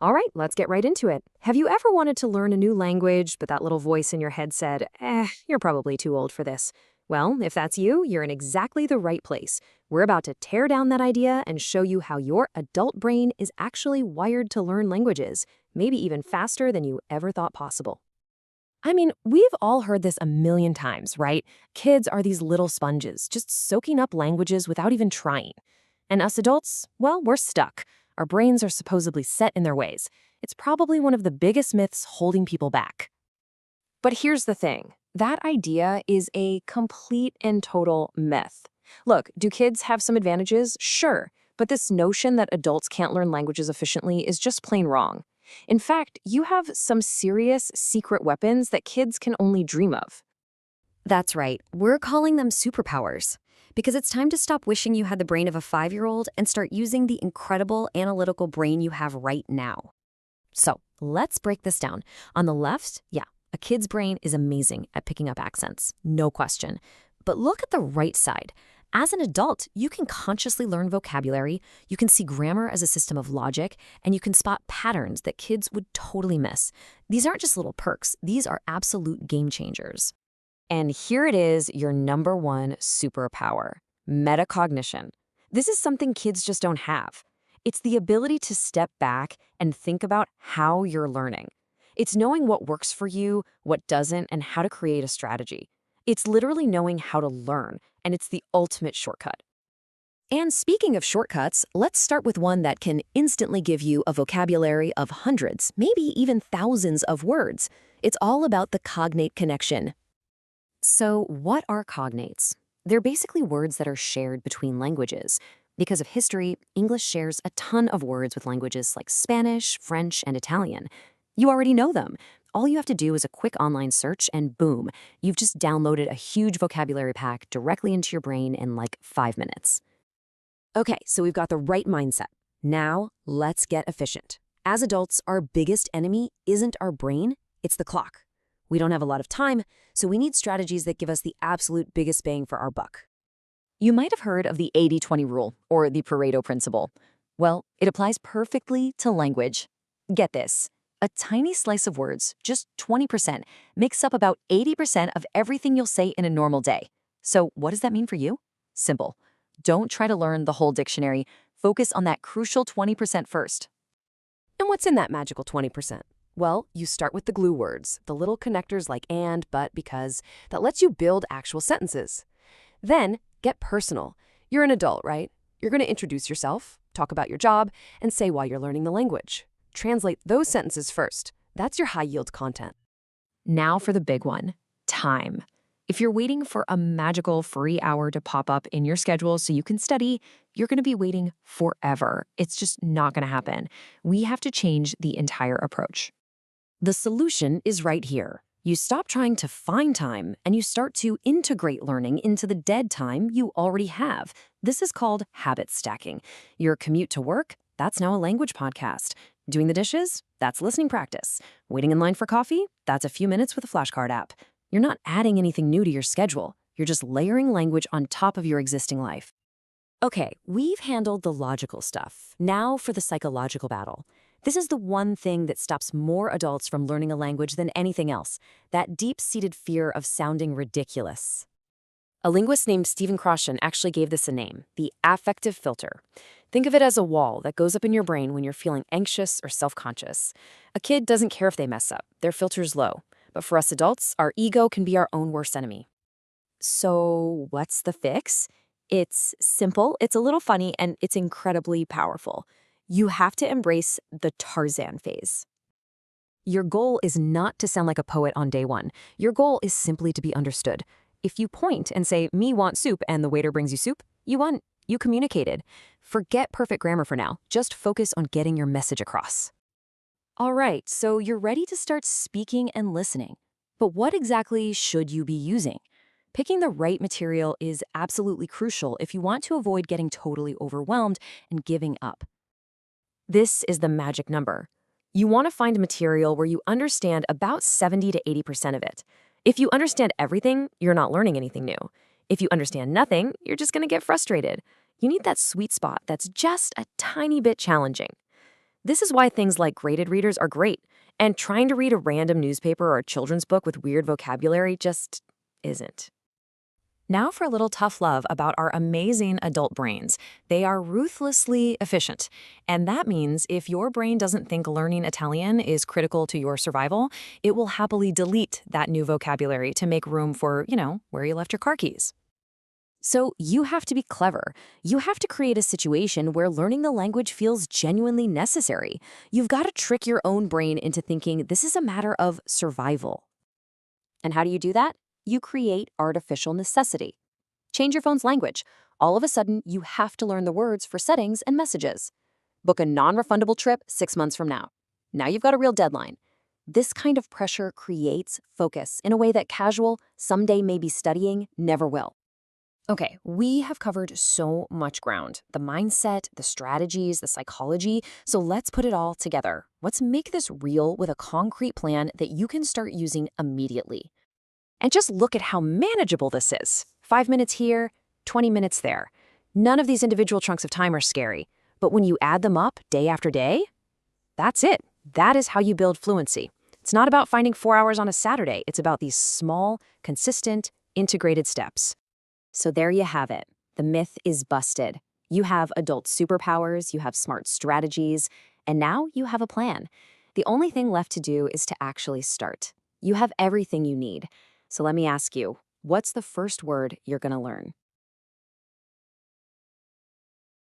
All right, let's get right into it. Have you ever wanted to learn a new language, but that little voice in your head said, you're probably too old for this? Well, if that's you, you're in exactly the right place. We're about to tear down that idea and show you how your adult brain is actually wired to learn languages, maybe even faster than you ever thought possible. I mean, we've all heard this a million times, right? Kids are these little sponges, just soaking up languages without even trying. And us adults, well, we're stuck. Our brains are supposedly set in their ways. It's probably one of the biggest myths holding people back. But here's the thing. That idea is a complete and total myth. Look, do kids have some advantages? Sure. But this notion that adults can't learn languages efficiently is just plain wrong. In fact, you have some serious secret weapons that kids can only dream of. That's right. We're calling them superpowers. Because it's time to stop wishing you had the brain of a 5-year-old and start using the incredible analytical brain you have right now. So, let's break this down. On the left, yeah, a kid's brain is amazing at picking up accents, no question. But look at the right side. As an adult, you can consciously learn vocabulary, you can see grammar as a system of logic, and you can spot patterns that kids would totally miss. These aren't just little perks, these are absolute game changers. And here it is, your number one superpower, metacognition. This is something kids just don't have. It's the ability to step back and think about how you're learning. It's knowing what works for you, what doesn't, and how to create a strategy. It's literally knowing how to learn, and it's the ultimate shortcut. And speaking of shortcuts, let's start with one that can instantly give you a vocabulary of hundreds, maybe even thousands of words. It's all about the cognate connection. So, what are cognates? They're basically words that are shared between languages. Because of history, English shares a ton of words with languages like Spanish, French, and Italian. You already know them. All you have to do is a quick online search, and boom, you've just downloaded a huge vocabulary pack directly into your brain in like 5 minutes. Okay, so we've got the right mindset. Now, let's get efficient. As adults, our biggest enemy isn't our brain, it's the clock. We don't have a lot of time, so we need strategies that give us the absolute biggest bang for our buck. You might have heard of the 80-20 rule, or the Pareto principle. Well, it applies perfectly to language. Get this. A tiny slice of words, just 20%, makes up about 80% of everything you'll say in a normal day. So what does that mean for you? Simple. Don't try to learn the whole dictionary. Focus on that crucial 20% first. And what's in that magical 20%? Well, you start with the glue words, the little connectors like and, but, because, that lets you build actual sentences. Then, get personal. You're an adult, right? You're going to introduce yourself, talk about your job, and say why you're learning the language. Translate those sentences first. That's your high-yield content. Now for the big one, time. If you're waiting for a magical free hour to pop up in your schedule so you can study, you're going to be waiting forever. It's just not going to happen. We have to change the entire approach. The solution is right here. You stop trying to find time and you start to integrate learning into the dead time you already have. This is called habit stacking. Your commute to work, that's now a language podcast. Doing the dishes, that's listening practice. Waiting in line for coffee, that's a few minutes with a flashcard app. You're not adding anything new to your schedule. You're just layering language on top of your existing life. Okay, we've handled the logical stuff. Now for the psychological battle. This is the one thing that stops more adults from learning a language than anything else, that deep-seated fear of sounding ridiculous. A linguist named Stephen Krashen actually gave this a name, the affective filter. Think of it as a wall that goes up in your brain when you're feeling anxious or self-conscious. A kid doesn't care if they mess up. Their filter's low. But for us adults, our ego can be our own worst enemy. So what's the fix? It's simple, it's a little funny, and it's incredibly powerful. You have to embrace the Tarzan phase. Your goal is not to sound like a poet on day one. Your goal is simply to be understood. If you point and say, "Me want soup," and the waiter brings you soup, you won. You communicated. Forget perfect grammar for now. Just focus on getting your message across. All right, so you're ready to start speaking and listening. But what exactly should you be using? Picking the right material is absolutely crucial if you want to avoid getting totally overwhelmed and giving up. This is the magic number. You want to find a material where you understand about 70 to 80% of it. If you understand everything, you're not learning anything new. If you understand nothing, you're just going to get frustrated. You need that sweet spot that's just a tiny bit challenging. This is why things like graded readers are great, and trying to read a random newspaper or a children's book with weird vocabulary just isn't. Now for a little tough love about our amazing adult brains. They are ruthlessly efficient. And that means if your brain doesn't think learning Italian is critical to your survival, it will happily delete that new vocabulary to make room for, where you left your car keys. So you have to be clever. You have to create a situation where learning the language feels genuinely necessary. You've got to trick your own brain into thinking this is a matter of survival. And how do you do that? You create artificial necessity. Change your phone's language. All of a sudden, you have to learn the words for settings and messages. Book a non-refundable trip 6 months from now. Now you've got a real deadline. This kind of pressure creates focus in a way that casual, someday maybe studying never will. Okay, we have covered so much ground. The mindset, the strategies, the psychology. So let's put it all together. Let's make this real with a concrete plan that you can start using immediately. And just look at how manageable this is. 5 minutes here, 20 minutes there. None of these individual chunks of time are scary. But when you add them up day after day, that's it. That is how you build fluency. It's not about finding 4 hours on a Saturday. It's about these small, consistent, integrated steps. So there you have it. The myth is busted. You have adult superpowers, you have smart strategies, and now you have a plan. The only thing left to do is to actually start. You have everything you need. So let me ask you, what's the first word you're going to learn?